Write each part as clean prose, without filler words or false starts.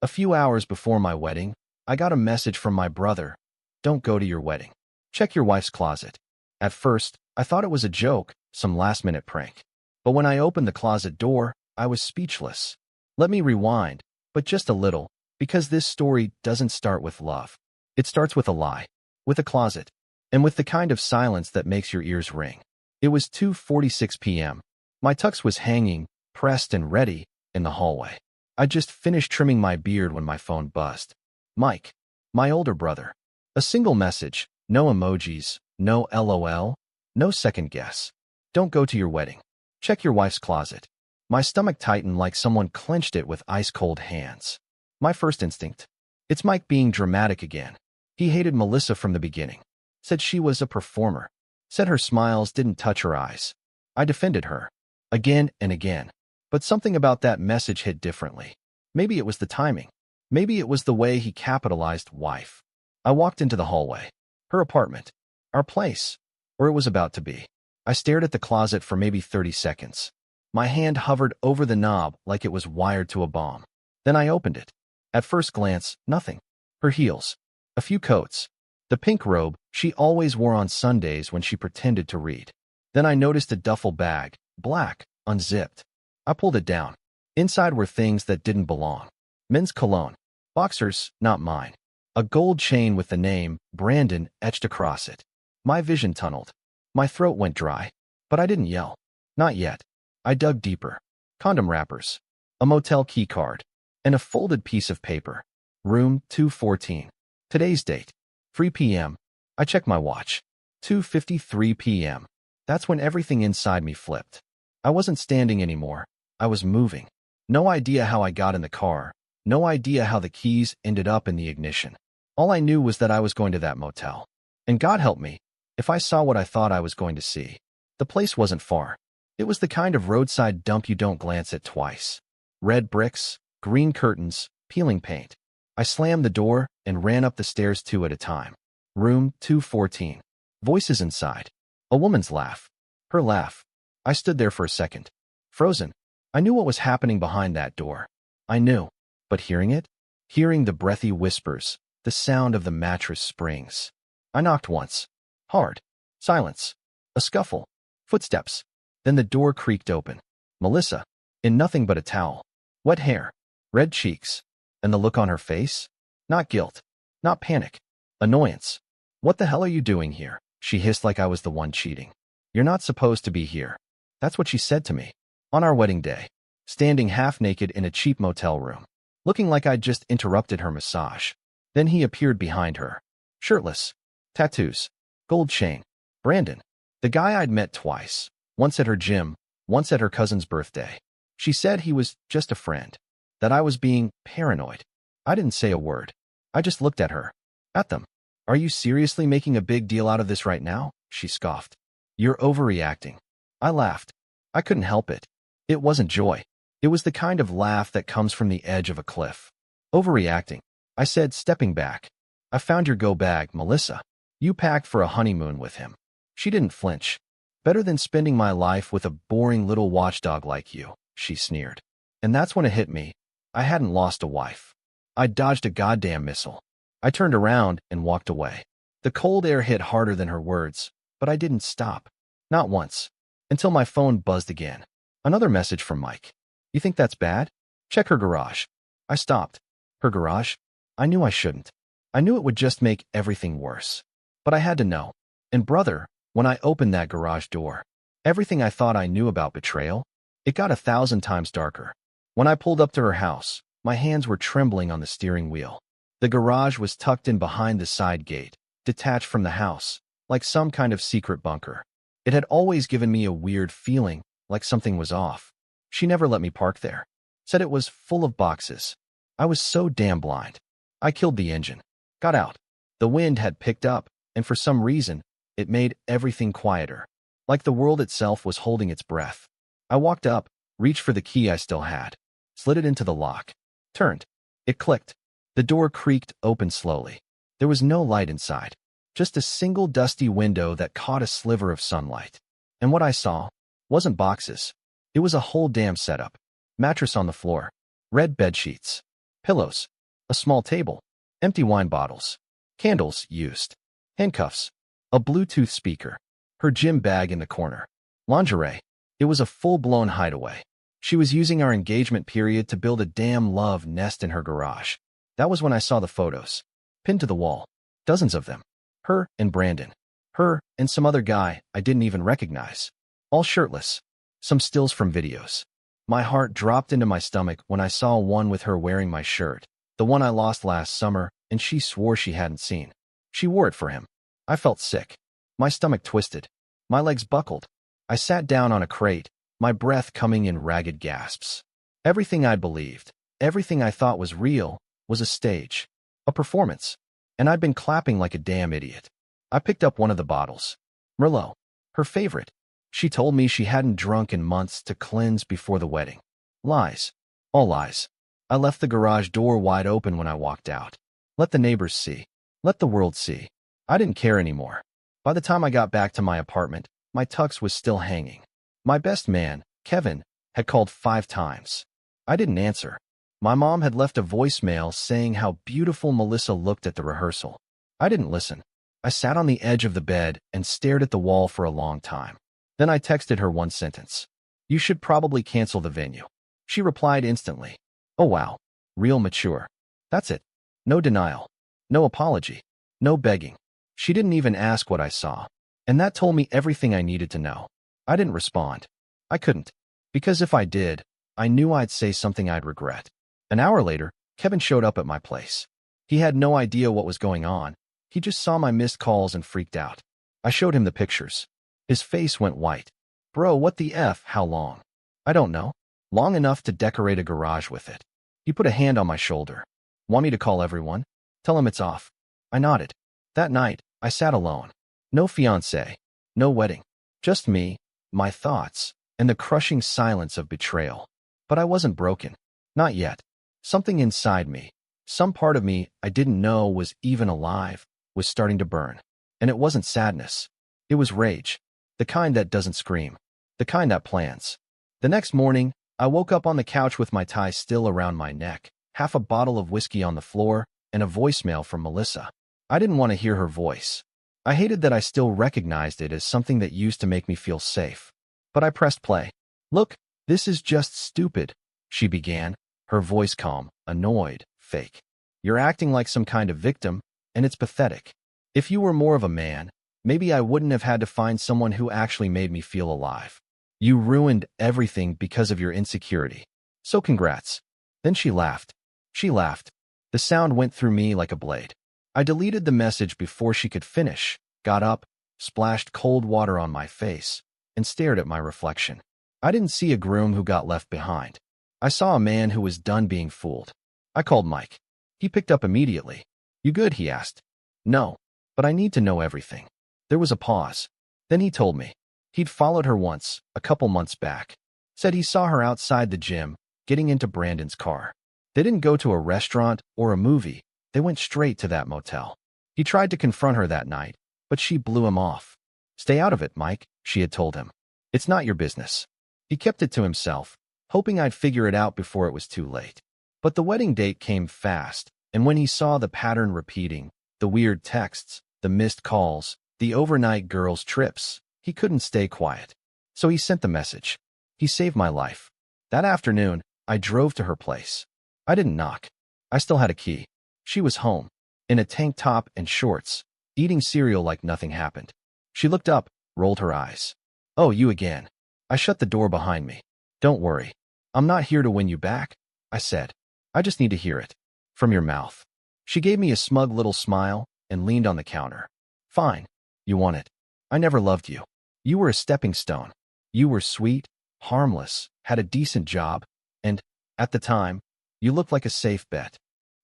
A few hours before my wedding, I got a message from my brother. Don't go to your wedding. Check your wife's closet. At first, I thought it was a joke, some last-minute prank. But when I opened the closet door, I was speechless. Let me rewind, but just a little, because this story doesn't start with love. It starts with a lie, with a closet, and with the kind of silence that makes your ears ring. It was 2:46 p.m. My tux was hanging, pressed and ready, in the hallway. I just finished trimming my beard when my phone buzzed. Mike, my older brother. A single message, no emojis, no LOL, no second guess. Don't go to your wedding. Check your wife's closet. My stomach tightened like someone clenched it with ice-cold hands. My first instinct. It's Mike being dramatic again. He hated Melissa from the beginning. Said she was a performer. Said her smiles didn't touch her eyes. I defended her. Again and again. But something about that message hit differently. Maybe it was the timing. Maybe it was the way he capitalized wife. I walked into the hallway. Her apartment. Our place. Or it was about to be. I stared at the closet for maybe 30 seconds. My hand hovered over the knob like it was wired to a bomb. Then I opened it. At first glance, nothing. Her heels. A few coats. The pink robe she always wore on Sundays when she pretended to read. Then I noticed a duffel bag, black, unzipped. I pulled it down. Inside were things that didn't belong. Men's cologne. Boxers, not mine. A gold chain with the name, Brandon, etched across it. My vision tunneled. My throat went dry. But I didn't yell. Not yet. I dug deeper. Condom wrappers. A motel key card. And a folded piece of paper. Room 214. Today's date. 3 p.m. I checked my watch. 2:53 p.m. That's when everything inside me flipped. I wasn't standing anymore. I was moving. No idea how I got in the car. No idea how the keys ended up in the ignition. All I knew was that I was going to that motel. And God help me, if I saw what I thought I was going to see. The place wasn't far. It was the kind of roadside dump you don't glance at twice. Red bricks, green curtains, peeling paint. I slammed the door and ran up the stairs 2 at a time. Room 214. Voices inside. A woman's laugh. Her laugh. I stood there for a second. Frozen. I knew what was happening behind that door. I knew. But hearing it? Hearing the breathy whispers, the sound of the mattress springs. I knocked once. Hard. Silence. A scuffle. Footsteps. Then the door creaked open. Melissa. In nothing but a towel. Wet hair. Red cheeks. And the look on her face? Not guilt. Not panic. Annoyance. What the hell are you doing here? She hissed like I was the one cheating. You're not supposed to be here. That's what she said to me. On our wedding day. Standing half naked in a cheap motel room. Looking like I'd just interrupted her massage. Then he appeared behind her. Shirtless. Tattoos. Gold chain. Brandon. The guy I'd met twice. Once at her gym, once at her cousin's birthday. She said he was just a friend. That I was being paranoid. I didn't say a word. I just looked at her. At them. Are you seriously making a big deal out of this right now? She scoffed. You're overreacting. I laughed. I couldn't help it. It wasn't joy. It was the kind of laugh that comes from the edge of a cliff. Overreacting. I said, stepping back. I found your go bag, Melissa. You packed for a honeymoon with him. She didn't flinch. Better than spending my life with a boring little watchdog like you, she sneered. And that's when it hit me. I hadn't lost a wife. I dodged a goddamn missile. I turned around and walked away. The cold air hit harder than her words, but I didn't stop. Not once. Until my phone buzzed again. Another message from Mike. You think that's bad? Check her garage. I stopped. Her garage? I knew I shouldn't. I knew it would just make everything worse. But I had to know. And brother, when I opened that garage door, everything I thought I knew about betrayal, it got 1,000 times darker. When I pulled up to her house, my hands were trembling on the steering wheel. The garage was tucked in behind the side gate, detached from the house, like some kind of secret bunker. It had always given me a weird feeling, like something was off. She never let me park there. Said it was full of boxes. I was so damn blind. I killed the engine. Got out. The wind had picked up, and for some reason, it made everything quieter. Like the world itself was holding its breath. I walked up, reached for the key I still had, slid it into the lock, turned. It clicked. The door creaked open slowly. There was no light inside. Just a single dusty window that caught a sliver of sunlight. And what I saw wasn't boxes. It was a whole damn setup. Mattress on the floor. Red bed sheets. Pillows. a small table, empty wine bottles, candles used, handcuffs, a Bluetooth speaker, her gym bag in the corner, lingerie. It was a full-blown hideaway. She was using our engagement period to build a damn love nest in her garage. That was when I saw the photos, pinned to the wall, dozens of them. Her and Brandon. Her and some other guy I didn't even recognize. All shirtless. Some stills from videos. My heart dropped into my stomach when I saw one with her wearing my shirt, the one I lost last summer, and she swore she hadn't seen. She wore it for him. I felt sick. My stomach twisted. My legs buckled. I sat down on a crate, my breath coming in ragged gasps. Everything I believed, everything I thought was real, was a stage, a performance, and I'd been clapping like a damn idiot. I picked up one of the bottles. Merlot, her favorite. She told me she hadn't drunk in months to cleanse before the wedding. Lies. All lies. I left the garage door wide open when I walked out. Let the neighbors see. Let the world see. I didn't care anymore. By the time I got back to my apartment, my tux was still hanging. My best man, Kevin, had called 5 times. I didn't answer. My mom had left a voicemail saying how beautiful Melissa looked at the rehearsal. I didn't listen. I sat on the edge of the bed and stared at the wall for a long time. Then I texted her one sentence. You should probably cancel the venue. She replied instantly. Oh wow. Real mature. That's it. No denial. No apology. No begging. She didn't even ask what I saw. And that told me everything I needed to know. I didn't respond. I couldn't. Because if I did, I knew I'd say something I'd regret. An hour later, Kevin showed up at my place. He had no idea what was going on. He just saw my missed calls and freaked out. I showed him the pictures. His face went white. Bro, what the F? How long? I don't know. Long enough to decorate a garage with it. He put a hand on my shoulder. Want me to call everyone? Tell him it's off. I nodded. That night, I sat alone. No fiancé. No wedding. Just me, my thoughts, and the crushing silence of betrayal. But I wasn't broken. Not yet. Something inside me, some part of me I didn't know was even alive, was starting to burn. And it wasn't sadness. It was rage. The kind that doesn't scream. The kind that plans. The next morning, I woke up on the couch with my tie still around my neck, half a bottle of whiskey on the floor, and a voicemail from Melissa. I didn't want to hear her voice. I hated that I still recognized it as something that used to make me feel safe. But I pressed play. Look, this is just stupid, she began, her voice calm, annoyed, fake. You're acting like some kind of victim, and it's pathetic. If you were more of a man, maybe I wouldn't have had to find someone who actually made me feel alive. You ruined everything because of your insecurity. So congrats. Then she laughed. She laughed. The sound went through me like a blade. I deleted the message before she could finish, got up, splashed cold water on my face, and stared at my reflection. I didn't see a groom who got left behind. I saw a man who was done being fooled. I called Mike. He picked up immediately. You good? He asked. No, but I need to know everything. There was a pause. Then he told me. He'd followed her once, a couple months back. Said he saw her outside the gym, getting into Brandon's car. They didn't go to a restaurant or a movie. They went straight to that motel. He tried to confront her that night, but she blew him off. Stay out of it, Mike, she had told him. It's not your business. He kept it to himself, hoping I'd figure it out before it was too late. But the wedding date came fast, and when he saw the pattern repeating, the weird texts, the missed calls, the overnight girls' trips, he couldn't stay quiet. So he sent the message. He saved my life. That afternoon, I drove to her place. I didn't knock. I still had a key. She was home, in a tank top and shorts, eating cereal like nothing happened. She looked up, rolled her eyes. Oh, you again. I shut the door behind me. Don't worry. I'm not here to win you back, I said. I just need to hear it. From your mouth. She gave me a smug little smile and leaned on the counter. Fine. You want it. I never loved you. You were a stepping stone. You were sweet, harmless, had a decent job, and, at the time, you looked like a safe bet.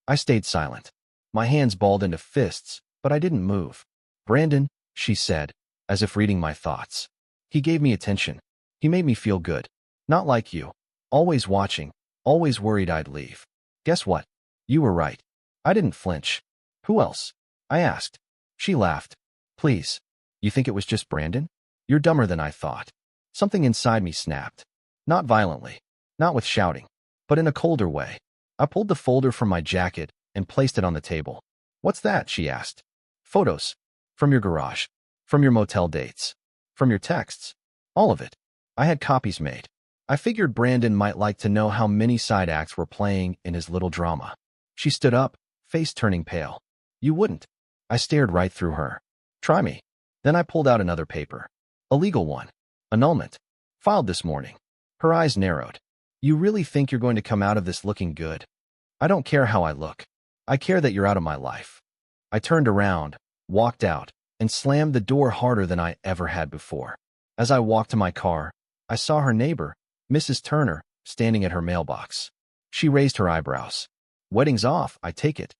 I stayed silent. My hands balled into fists, but I didn't move. Brandon, she said, as if reading my thoughts. He gave me attention. He made me feel good. Not like you. Always watching. Always worried I'd leave. Guess what? You were right. I didn't flinch. Who else? I asked. She laughed. Please. You think it was just Brandon? You're dumber than I thought. Something inside me snapped. Not violently. Not with shouting. But in a colder way. I pulled the folder from my jacket, and placed it on the table. "What's that?" she asked. "Photos. From your garage. From your motel dates. From your texts. All of it. I had copies made. I figured Brandon might like to know how many side acts were playing in his little drama." She stood up, face turning pale. "You wouldn't." I stared right through her. "Try me." Then I pulled out another paper. A legal one. Annulment. Filed this morning. Her eyes narrowed. "You really think you're going to come out of this looking good?" "I don't care how I look. I care that you're out of my life." I turned around, walked out, and slammed the door harder than I ever had before. As I walked to my car, I saw her neighbor, Mrs. Turner, standing at her mailbox. She raised her eyebrows. "Wedding's off, I take it."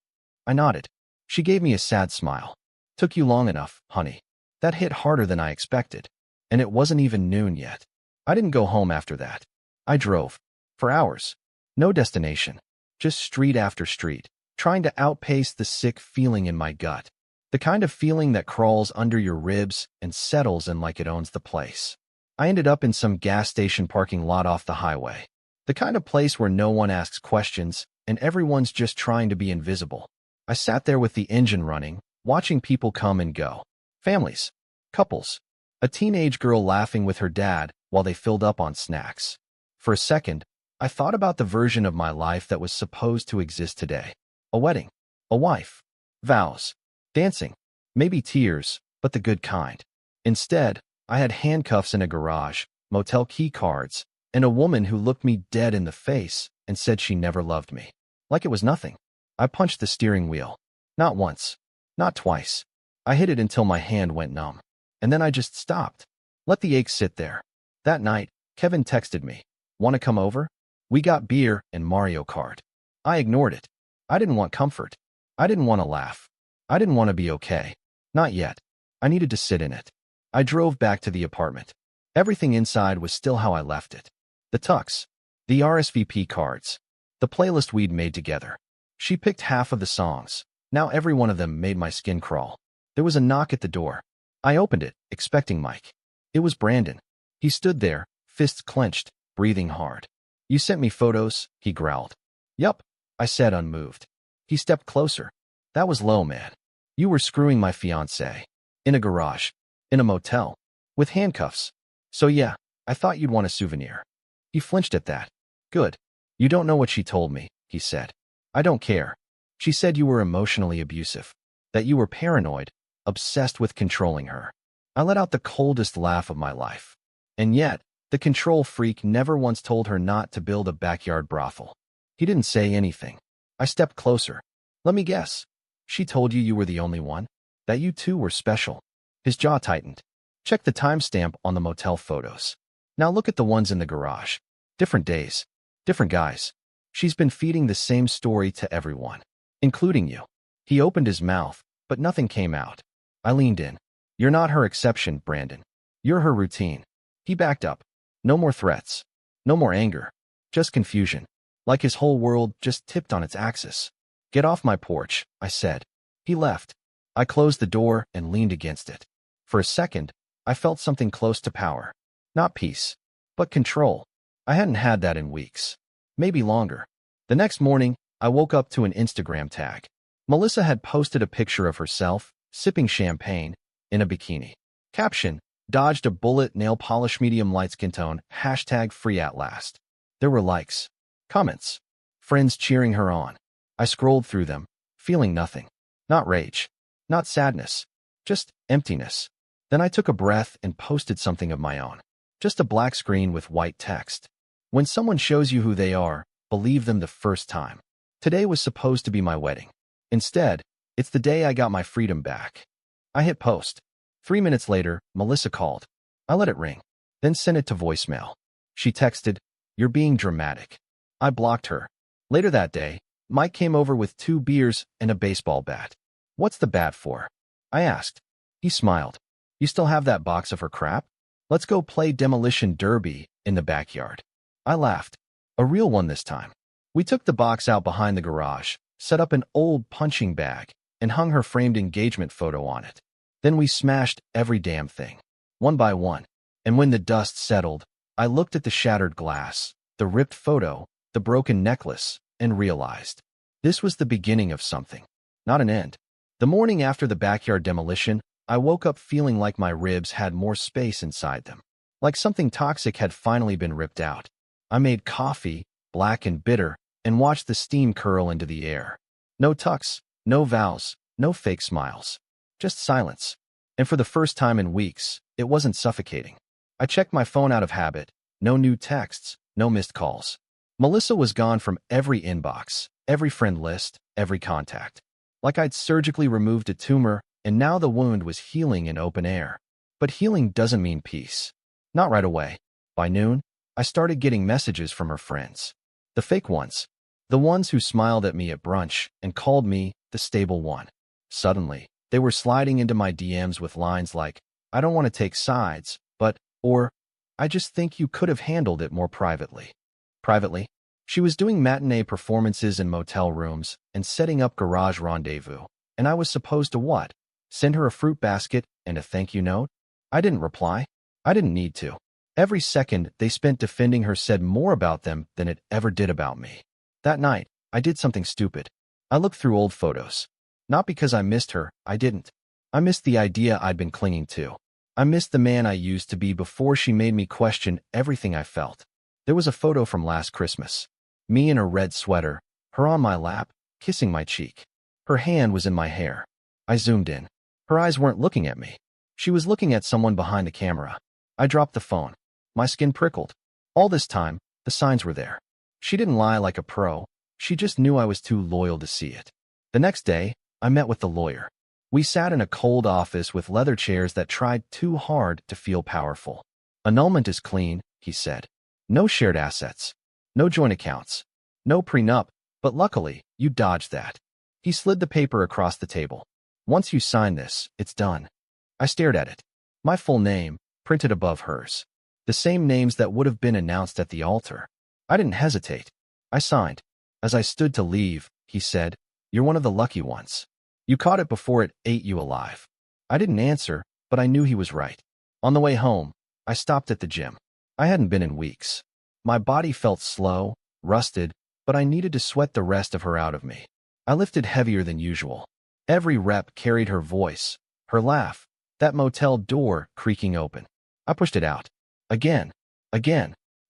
I nodded. She gave me a sad smile. "Took you long enough, honey." That hit harder than I expected. And it wasn't even noon yet. I didn't go home after that. I drove. For hours. No destination. Just street after street, trying to outpace the sick feeling in my gut. The kind of feeling that crawls under your ribs and settles in like it owns the place. I ended up in some gas station parking lot off the highway. The kind of place where no one asks questions and everyone's just trying to be invisible. I sat there with the engine running, watching people come and go. Families. Couples. A teenage girl laughing with her dad while they filled up on snacks. For a second, I thought about the version of my life that was supposed to exist today. A wedding. A wife. Vows. Dancing. Maybe tears, but the good kind. Instead, I had handcuffs in a garage, motel key cards, and a woman who looked me dead in the face and said she never loved me. Like it was nothing. I punched the steering wheel. Not once. Not twice. I hit it until my hand went numb. And then I just stopped. Let the ache sit there. That night, Kevin texted me. "Want to come over?" We got beer and Mario Kart. I ignored it. I didn't want comfort. I didn't want to laugh. I didn't want to be okay. Not yet. I needed to sit in it. I drove back to the apartment. Everything inside was still how I left it. The tux. The RSVP cards. The playlist we'd made together. She picked half of the songs. Now every one of them made my skin crawl. There was a knock at the door. I opened it, expecting Mike. It was Brandon. He stood there, fists clenched, breathing hard. "You sent me photos," he growled. "Yup," I said, unmoved. He stepped closer. "That was low, man. You were screwing my fiancée. In a garage. In a motel. With handcuffs. So yeah, I thought you'd want a souvenir." He flinched at that. "Good. You don't know what she told me," he said. "I don't care. She said you were emotionally abusive. That you were paranoid, obsessed with controlling her." I let out the coldest laugh of my life. And yet, the control freak never once told her not to build a backyard brothel. He didn't say anything. I stepped closer. "Let me guess. She told you were the only one? That you two were special?" His jaw tightened. "Check the timestamp on the motel photos. Now look at the ones in the garage. Different days. Different guys. She's been feeding the same story to everyone. Including you." He opened his mouth, but nothing came out. I leaned in. "You're not her exception, Brandon. You're her routine." He backed up. No more threats. No more anger. Just confusion. Like his whole world just tipped on its axis. "Get off my porch," I said. He left. I closed the door and leaned against it. For a second, I felt something close to power. Not peace, but control. I hadn't had that in weeks. Maybe longer. The next morning, I woke up to an Instagram tag. Melissa had posted a picture of herself, sipping champagne, in a bikini. Caption: "Dodged a bullet, nail polish medium light skin tone, #free at last." There were likes. Comments. Friends cheering her on. I scrolled through them, feeling nothing. Not rage. Not sadness. Just emptiness. Then I took a breath and posted something of my own. Just a black screen with white text. When someone shows you who they are, believe them the first time. Today was supposed to be my wedding. Instead, it's the day I got my freedom back. I hit post. 3 minutes later, Melissa called. I let it ring, then sent it to voicemail. She texted, "You're being dramatic." I blocked her. Later that day, Mike came over with 2 beers and a baseball bat. "What's the bat for?" I asked. He smiled. "You still have that box of her crap? Let's go play demolition derby in the backyard." I laughed. A real one this time. We took the box out behind the garage, set up an old punching bag, and hung her framed engagement photo on it. Then we smashed every damn thing, one by one. And when the dust settled, I looked at the shattered glass, the ripped photo, the broken necklace, and realized This was the beginning of something, not an end. The morning after the backyard demolition, I woke up feeling like my ribs had more space inside them, like something toxic had finally been ripped out. I made coffee, black and bitter, and watched the steam curl into the air. No tucks, no vows, no fake smiles. Just silence. And for the first time in weeks, it wasn't suffocating. I checked my phone out of habit. No new texts, no missed calls. Melissa was gone from every inbox, every friend list, every contact. Like I'd surgically removed a tumor, and now the wound was healing in open air. But healing doesn't mean peace. Not right away. By noon, I started getting messages from her friends. The fake ones. The ones who smiled at me at brunch and called me the stable one. Suddenly, they were sliding into my DMs with lines like, "I don't want to take sides, but," or, "I just think you could have handled it more privately." Privately, she was doing matinee performances in motel rooms and setting up garage rendezvous, and I was supposed to what? Send her a fruit basket and a thank you note? I didn't reply. I didn't need to. Every second they spent defending her said more about them than it ever did about me. That night, I did something stupid. I looked through old photos. Not because I missed her, I didn't. I missed the idea I'd been clinging to. I missed the man I used to be before she made me question everything I felt. There was a photo from last Christmas. Me in a red sweater, her on my lap, kissing my cheek. Her hand was in my hair. I zoomed in. Her eyes weren't looking at me. She was looking at someone behind the camera. I dropped the phone. My skin prickled. All this time, the signs were there. She didn't lie like a pro. She just knew I was too loyal to see it. The next day, I met with the lawyer. We sat in a cold office with leather chairs that tried too hard to feel powerful. "Annulment is clean," he said. "No shared assets. No joint accounts. No prenup, but luckily, you dodged that." He slid the paper across the table. "Once you sign this, it's done." I stared at it. My full name, printed above hers. The same names that would have been announced at the altar. I didn't hesitate. I signed. As I stood to leave, he said, "You're one of the lucky ones. You caught it before it ate you alive." I didn't answer, but I knew he was right. On the way home, I stopped at the gym. I hadn't been in weeks. My body felt slow, rusted, but I needed to sweat the rest of her out of me. I lifted heavier than usual. Every rep carried her voice, her laugh, that motel door creaking open. I pushed it out. Again.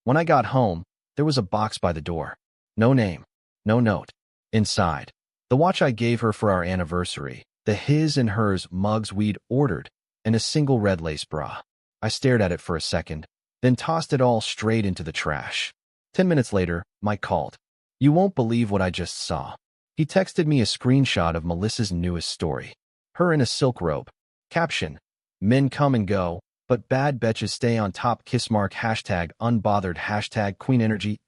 When I got home, there was a box by the door. No name. No note. Inside, the watch I gave her for our anniversary, the his and hers mugs we'd ordered, and a single red lace bra. I stared at it for a second, then tossed it all straight into the trash. 10 minutes later, Mike called. "You won't believe what I just saw." He texted me a screenshot of Melissa's newest story. Her in a silk robe. Caption: "Men come and go, but bad betches stay on top. Kissmark #unbothered #queenenergy**.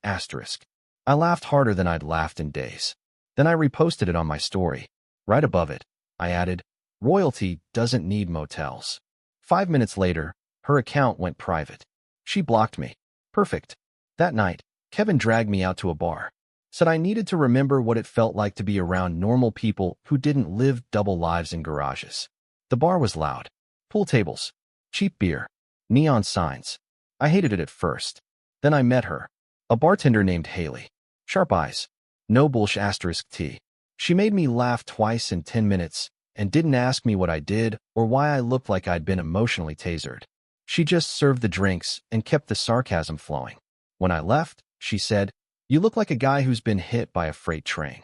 I laughed harder than I'd laughed in days. Then I reposted it on my story. Right above it, I added, "Royalty doesn't need motels." 5 minutes later, her account went private. She blocked me. Perfect. That night, Kevin dragged me out to a bar. Said I needed to remember what it felt like to be around normal people who didn't live double lives in garages. The bar was loud. Pool tables. Cheap beer. Neon signs. I hated it at first. Then I met her. A bartender named Haley. Sharp eyes. No bullshit *T. She made me laugh twice in 10 minutes and didn't ask me what I did or why I looked like I'd been emotionally tasered. She just served the drinks and kept the sarcasm flowing. When I left, she said, "You look like a guy who's been hit by a freight train."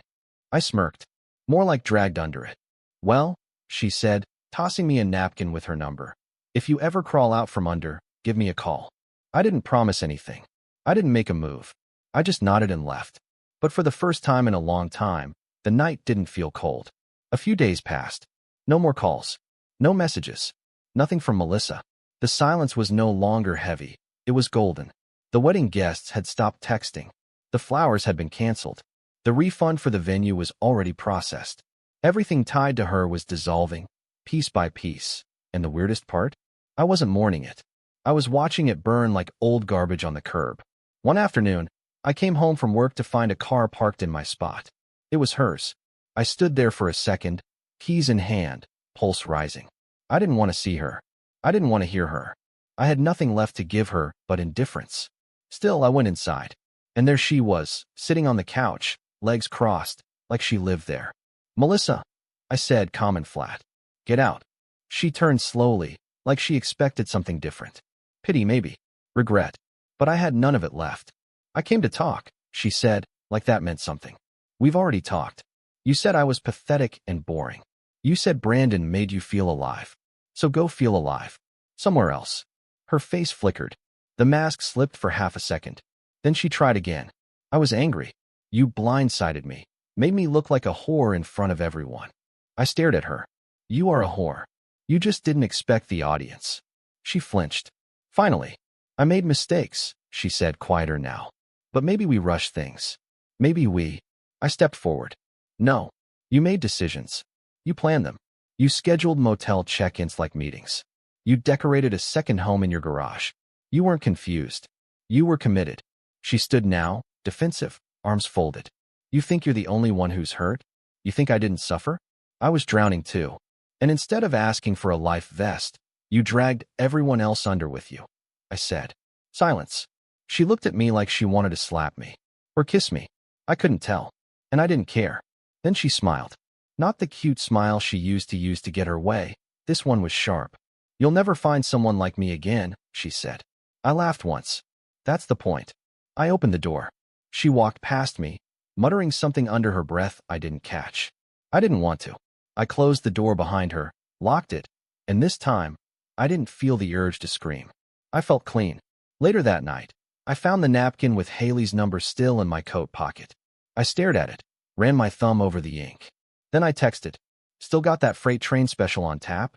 I smirked. More like dragged under it. "Well," she said, tossing me a napkin with her number. "If you ever crawl out from under, give me a call." I didn't promise anything. I didn't make a move. I just nodded and left. But for the first time in a long time, the night didn't feel cold. A few days passed. No more calls. No messages. Nothing from Melissa. The silence was no longer heavy. It was golden. The wedding guests had stopped texting. The flowers had been canceled. The refund for the venue was already processed. Everything tied to her was dissolving, piece by piece. And the weirdest part? I wasn't mourning it. I was watching it burn like old garbage on the curb. One afternoon, I came home from work to find a car parked in my spot. It was hers. I stood there for a second, keys in hand, pulse rising. I didn't want to see her. I didn't want to hear her. I had nothing left to give her but indifference. Still, I went inside. And there she was, sitting on the couch, legs crossed, like she lived there. "Melissa," I said, calm and flat. "Get out." She turned slowly, like she expected something different. Pity, maybe. Regret. But I had none of it left. "I came to talk," she said, like that meant something. "We've already talked. You said I was pathetic and boring. You said Brandon made you feel alive. So go feel alive. Somewhere else." Her face flickered. The mask slipped for half a second. Then she tried again. "I was angry. You blindsided me. Made me look like a whore in front of everyone." I stared at her. "You are a whore. You just didn't expect the audience." She flinched. "Finally. I made mistakes," she said, quieter now. "But maybe we rushed things. Maybe we—" I stepped forward. "No. You made decisions. You planned them. You scheduled motel check-ins like meetings. You decorated a second home in your garage. You weren't confused. You were committed." She stood now, defensive, arms folded. "You think you're the only one who's hurt? You think I didn't suffer? I was drowning too. And instead of asking for a life vest, you dragged everyone else under with you." I said. Silence. She looked at me like she wanted to slap me. Or kiss me. I couldn't tell. And I didn't care. Then she smiled. Not the cute smile she used to get her way. This one was sharp. "You'll never find someone like me again," she said. I laughed once. "That's the point." I opened the door. She walked past me, muttering something under her breath I didn't catch. I didn't want to. I closed the door behind her, locked it, and this time, I didn't feel the urge to scream. I felt clean. Later that night, I found the napkin with Haley's number still in my coat pocket. I stared at it, ran my thumb over the ink. Then I texted, "Still got that freight train special on tap?"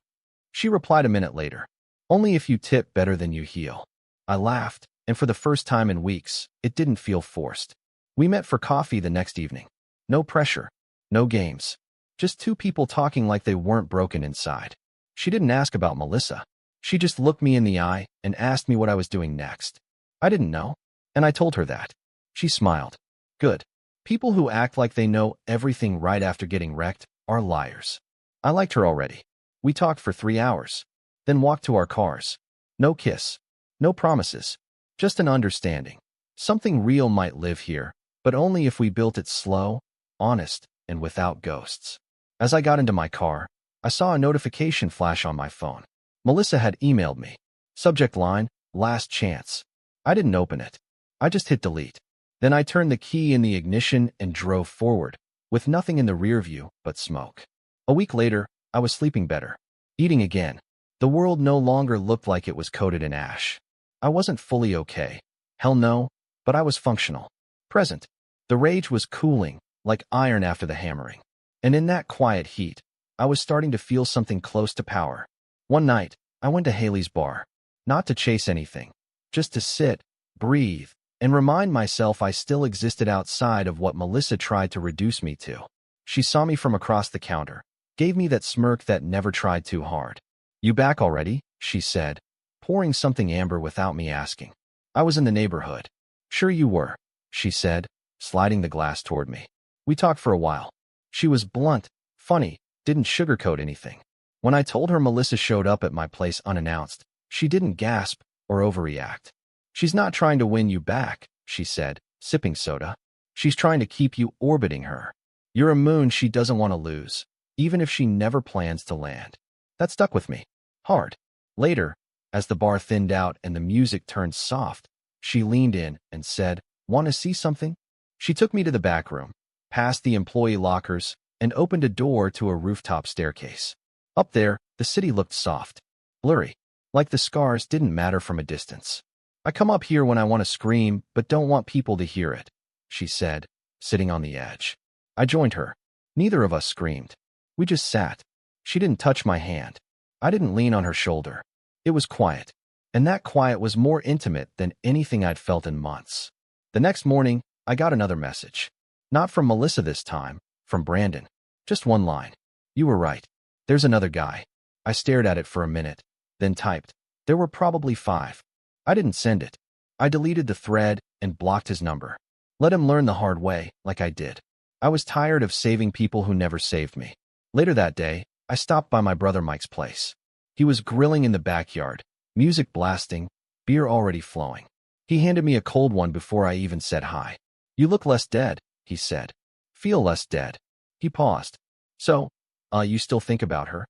She replied a minute later, "Only if you tip better than you heal." I laughed, and for the first time in weeks, it didn't feel forced. We met for coffee the next evening. No pressure, no games. Just two people talking like they weren't broken inside. She didn't ask about Melissa. She just looked me in the eye and asked me what I was doing next. I didn't know, and I told her that. She smiled. Good. People who act like they know everything right after getting wrecked are liars. I liked her already. We talked for 3 hours, then walked to our cars. No kiss. No promises. Just an understanding. Something real might live here, but only if we built it slow, honest, and without ghosts. As I got into my car, I saw a notification flash on my phone. Melissa had emailed me. Subject line, "Last chance." I didn't open it. I just hit delete. Then I turned the key in the ignition and drove forward, with nothing in the rear view but smoke. A week later, I was sleeping better. Eating again. The world no longer looked like it was coated in ash. I wasn't fully okay. Hell no, but I was functional. Present. The rage was cooling, like iron after the hammering. And in that quiet heat, I was starting to feel something close to power. One night, I went to Haley's bar. Not to chase anything. Just to sit, breathe, and remind myself I still existed outside of what Melissa tried to reduce me to. She saw me from across the counter, gave me that smirk that never tried too hard. "You back already?" she said, pouring something amber without me asking. "I was in the neighborhood." "Sure you were," she said, sliding the glass toward me. We talked for a while. She was blunt, funny, didn't sugarcoat anything. When I told her Melissa showed up at my place unannounced, she didn't gasp or overreact. "She's not trying to win you back," she said, sipping soda. "She's trying to keep you orbiting her. You're a moon she doesn't want to lose, even if she never plans to land." That stuck with me. Hard. Later, as the bar thinned out and the music turned soft, she leaned in and said, "Want to see something?" She took me to the back room, past the employee lockers, and opened a door to a rooftop staircase. Up there, the city looked soft, blurry, like the scars didn't matter from a distance. "I come up here when I want to scream, but don't want people to hear it," she said, sitting on the edge. I joined her. Neither of us screamed. We just sat. She didn't touch my hand. I didn't lean on her shoulder. It was quiet, and that quiet was more intimate than anything I'd felt in months. The next morning, I got another message. Not from Melissa this time, from Brandon. Just one line. "You were right. There's another guy." I stared at it for a minute, then typed. There were probably 5. I didn't send it. I deleted the thread and blocked his number. Let him learn the hard way, like I did. I was tired of saving people who never saved me. Later that day, I stopped by my brother Mike's place. He was grilling in the backyard, music blasting, beer already flowing. He handed me a cold one before I even said hi. "You look less dead," he said. "Feel less dead." He paused. So, you still think about her?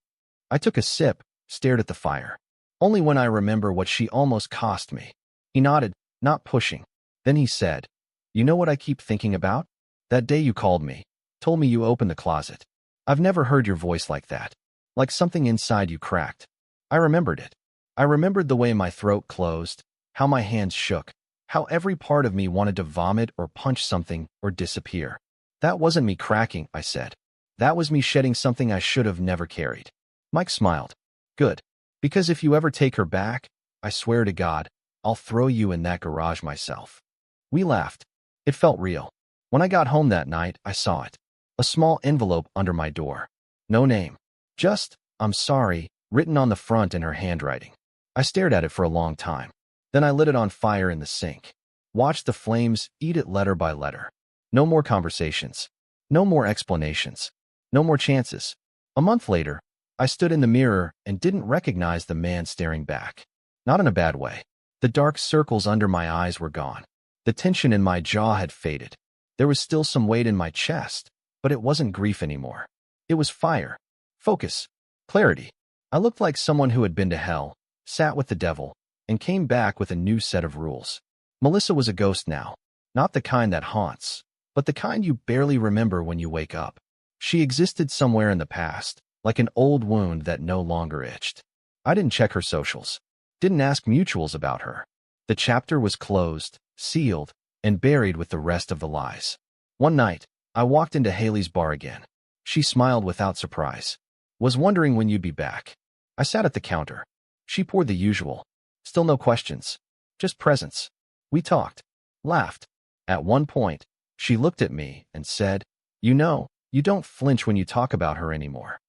I took a sip, stared at the fire. Only when I remember what she almost cost me. He nodded, not pushing. Then he said, you know what I keep thinking about? That day you called me, told me you opened the closet. I've never heard your voice like that. Like something inside you cracked. I remembered it. I remembered the way my throat closed, how my hands shook, how every part of me wanted to vomit or punch something or disappear. That wasn't me cracking, I said. That was me shedding something I should have never carried. Mike smiled. Good. Because if you ever take her back, I swear to God, I'll throw you in that garage myself. We laughed. It felt real. When I got home that night, I saw it. A small envelope under my door. No name. Just, I'm sorry, written on the front in her handwriting. I stared at it for a long time. Then I lit it on fire in the sink. Watched the flames eat it letter by letter. No more conversations. No more explanations. No more chances. A month later, I stood in the mirror and didn't recognize the man staring back. Not in a bad way. The dark circles under my eyes were gone. The tension in my jaw had faded. There was still some weight in my chest, but it wasn't grief anymore. It was fire, focus, clarity. I looked like someone who had been to hell, sat with the devil, and came back with a new set of rules. Melissa was a ghost now, not the kind that haunts, but the kind you barely remember when you wake up. She existed somewhere in the past, like an old wound that no longer itched. I didn't check her socials, didn't ask mutuals about her. The chapter was closed, sealed, and buried with the rest of the lies. One night, I walked into Haley's bar again. She smiled without surprise. Was wondering when you'd be back. I sat at the counter. She poured the usual. Still no questions. Just presence. We talked. Laughed. At one point, she looked at me and said, you know, you don't flinch when you talk about her anymore.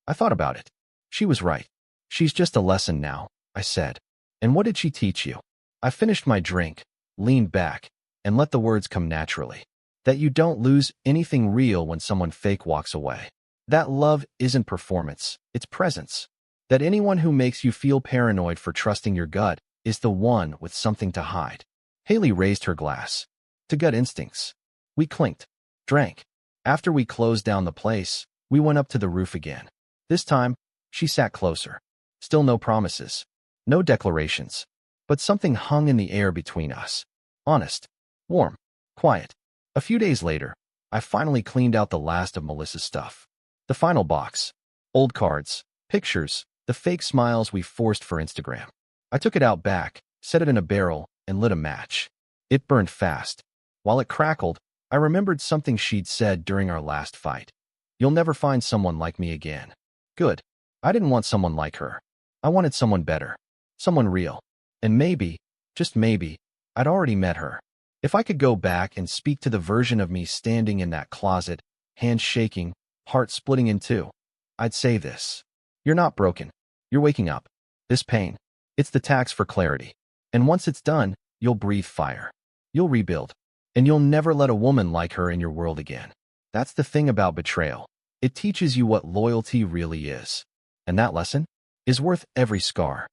I thought about it. She was right. She's just a lesson now, I said. And what did she teach you? I finished my drink, leaned back, and let the words come naturally. That you don't lose anything real when someone fake walks away. That love isn't performance, it's presence. That anyone who makes you feel paranoid for trusting your gut is the one with something to hide. Haley raised her glass. To gut instincts. We clinked, drank. After we closed down the place, we went up to the roof again. This time, she sat closer. Still no promises. No declarations. But something hung in the air between us. Honest. Warm. Quiet. A few days later, I finally cleaned out the last of Melissa's stuff. The final box. Old cards, pictures, the fake smiles we forced for Instagram. I took it out back, set it in a barrel, and lit a match. It burned fast. While it crackled, I remembered something she'd said during our last fight. You'll never find someone like me again. Good. I didn't want someone like her. I wanted someone better. Someone real. And maybe, just maybe, I'd already met her. If I could go back and speak to the version of me standing in that closet, hands shaking, heart splitting in two, I'd say this. You're not broken. You're waking up. This pain, it's the tax for clarity. And once it's done, you'll breathe fire. You'll rebuild. And you'll never let a woman like her in your world again. That's the thing about betrayal. It teaches you what loyalty really is. And that lesson is worth every scar.